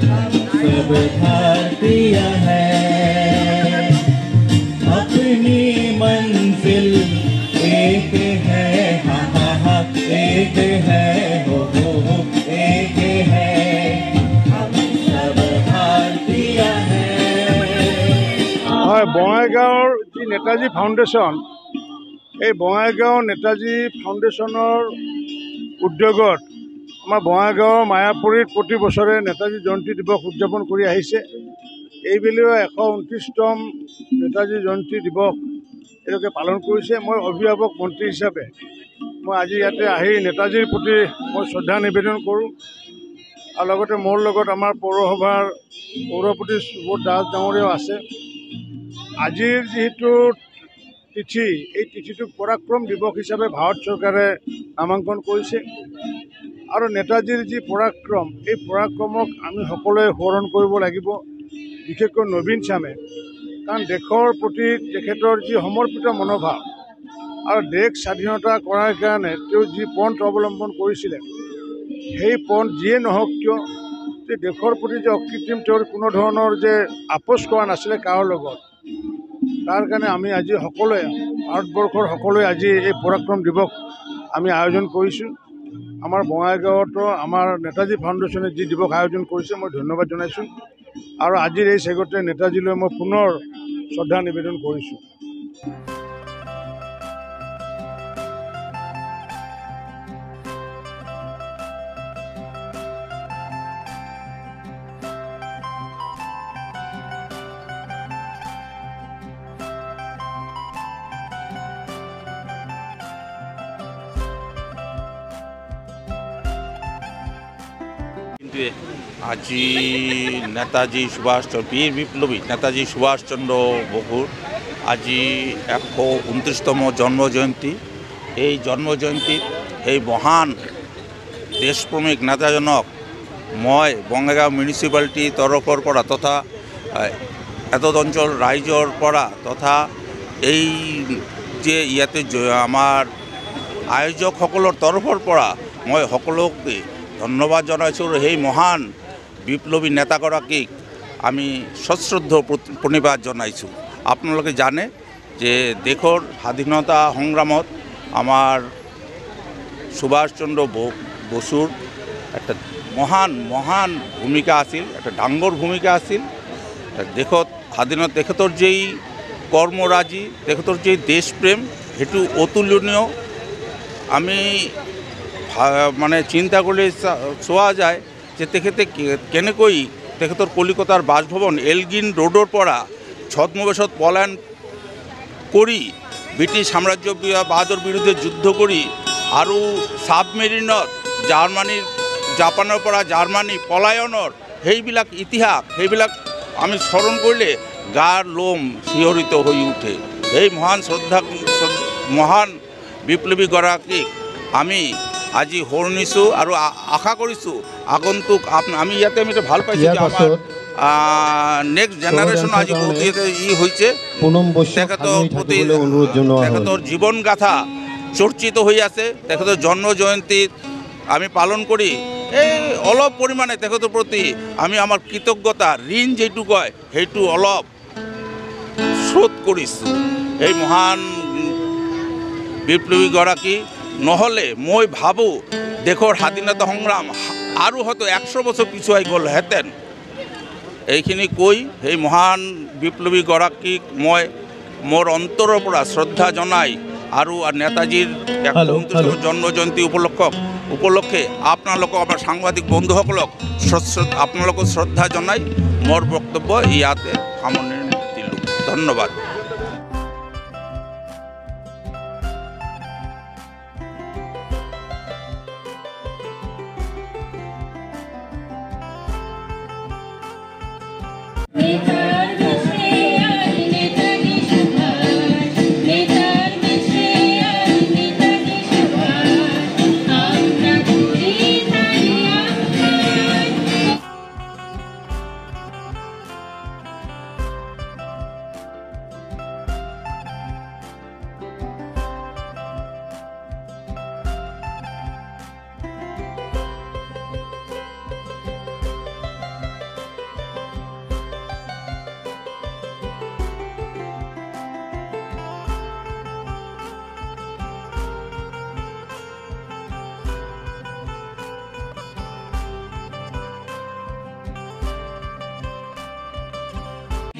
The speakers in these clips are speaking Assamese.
सब भारतीय है, अपनी मंजिल एक है, हा हा हा एक है, हो एक है, हम सब भारतीय है। বঙাইগাঁৱৰ যি নেতাজী ফাউণ্ডেশ্যন, এই বঙাইগাঁও নেতাজী ফাউণ্ডেশ্যনৰ উদ্যোগত আমাৰ বঙাইগাঁৱৰ মায়াপুৰীত প্ৰতি বছৰে নেতাজী জয়ন্তী দিৱস উদযাপন কৰি আহিছে। এইবেলিও 129তম নেতাজী জয়ন্তী দিৱস এওঁলোকে পালন কৰিছে। মই অভিভাৱক মন্ত্ৰী হিচাপে মই আজি ইয়াতে আহি নেতাজীৰ প্ৰতি মই শ্ৰদ্ধা নিবেদন কৰোঁ। আৰু লগতে মোৰ লগত আমাৰ পৌৰসভাৰ পৌৰপতি সুবোধ দাস ডাঙৰীয়াও আছে। আজিৰ যিহেতু তিথি, এই তিথিটোক পৰাক্ৰম দিৱস হিচাপে ভাৰত চৰকাৰে নামাংকন কৰিছে। আৰু নেতাজীৰ যি পৰাক্ৰম, এই পৰাক্ৰমক আমি সকলোৱে সোঁৱৰণ কৰিব লাগিব, বিশেষকৈ নবীন চামে। কাৰণ দেশৰ প্ৰতি তেখেতৰ যি সমৰ্পিত মনোভাৱ আৰু দেশ স্বাধীনতা কৰাৰ কাৰণে তেওঁ যি পন্থ অৱলম্বন কৰিছিলে, সেই পন্থ যিয়ে নহওক কিয় যে দেশৰ প্ৰতি যে অকৃত্ৰিম তেওঁৰ কোনো ধৰণৰ যে আপোচ কৰা নাছিলে কাৰো লগত, তাৰ কাৰণে আমি আজি সকলোৱে ভাৰতবৰ্ষৰ সকলোৱে আজি এই পৰাক্ৰম দিৱস আমি আয়োজন কৰিছোঁ। আমাৰ বঙাইগাঁৱতো আমাৰ নেতাজী ফাউণ্ডেশ্যনে যি দিৱস আয়োজন কৰিছে মই ধন্যবাদ জনাইছোঁ। আৰু আজিৰ এই চেগতে নেতাজীলৈ মই পুনৰ শ্ৰদ্ধা নিবেদন কৰিছোঁ। আজি নেতাজী বীৰ বিপ্লবী নেতাজী সুভাষচন্দ্ৰ বসুৰ আজি 129তম জন্মজয়ন্তী। এই জন্মজয়ন্তীত এই মহান দেশপ্ৰেমিক নেতাজনক মই বঙাইগাঁও মিউনিচিপালিটি তৰফৰ পৰা তথা এতদ অঞ্চল ৰাইজৰ পৰা তথা এই যে ইয়াতে আমাৰ আয়োজকসকলৰ তৰফৰ পৰা মই সকলোকে ধন্যবাদ জনাইছোঁ। সেই মহান বিপ্লবী নেতাগৰাকীক আমি সশ্ৰদ্ধ প্ৰণিপাত জনাইছোঁ। আপোনালোকে জানে যে দেশৰ স্বাধীনতা সংগ্ৰামত আমাৰ সুভাষচন্দ্ৰ বসুৰ একটা মহান ভূমিকা আছিল, একটা ডাঙৰ ভূমিকা আছিল। দেশত স্বাধীনত তেখেতৰ যেই কৰ্মৰাজি, তেখেতৰ যেই দেশপ্ৰেম, সেইটো অতুলনীয়। আমি মানে চিন্তা কৰিলে চোৱা যায় যে তেখেতে কেনেকৈ তেখেতৰ কলিকতাৰ বাসভৱন এলগিন ৰোডৰ পৰা ছদ্মবেশত পলায়ন কৰি ব্ৰিটিছ সাম্ৰাজ্যবাদৰ বিৰুদ্ধে যুদ্ধ কৰি আৰু ছাবমেৰিনত জাপানৰ পৰা জাৰ্মানী পলায়নৰ সেইবিলাক ইতিহাস, সেইবিলাক আমি স্মৰণ কৰিলে গাৰ লোম শিহৰিত হৈ উঠে। এই মহান বিপ্লৱীগৰাকীক আমি আজি সোঁৱৰণিছোঁ আৰু আশা কৰিছোঁ আগন্তুক আমি ইয়াতে আমি ভাল পাইছোঁ যে আমাৰ নেক্সট জেনাৰেশ্যন আজি বহুত হৈছে তেখেতৰ প্ৰতি তেখেতৰ জীৱনগাথা চৰ্চিত হৈ আছে। তেখেতৰ জন্ম জয়ন্তীত আমি পালন কৰি এই অলপ পৰিমাণে তেখেতৰ প্ৰতি আমি আমাৰ কৃতজ্ঞতা ঋণ যিটো কয় সেইটো অলপ শোধ কৰিছোঁ। এই মহান বিপ্লৱীগৰাকী নহ'লে মই ভাবোঁ দেশৰ স্বাধীনতা সংগ্ৰাম আৰু হয়তো 100 বছৰ পিছুৱাই গ'লহেঁতেন। এইখিনি কৈ সেই মহান বিপ্লৱীগৰাকীক মই মোৰ অন্তৰৰ পৰা শ্ৰদ্ধা জনাই আৰু নেতাজীৰ 129তম জন্মজয়ন্তী উপলক্ষে আপোনালোকক আমাৰ সাংবাদিক বন্ধুসকলক আপোনালোকক শ্ৰদ্ধা জনাই মোৰ বক্তব্য ইয়াতে সামৰণি দিলোঁ। ধন্যবাদ।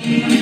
It's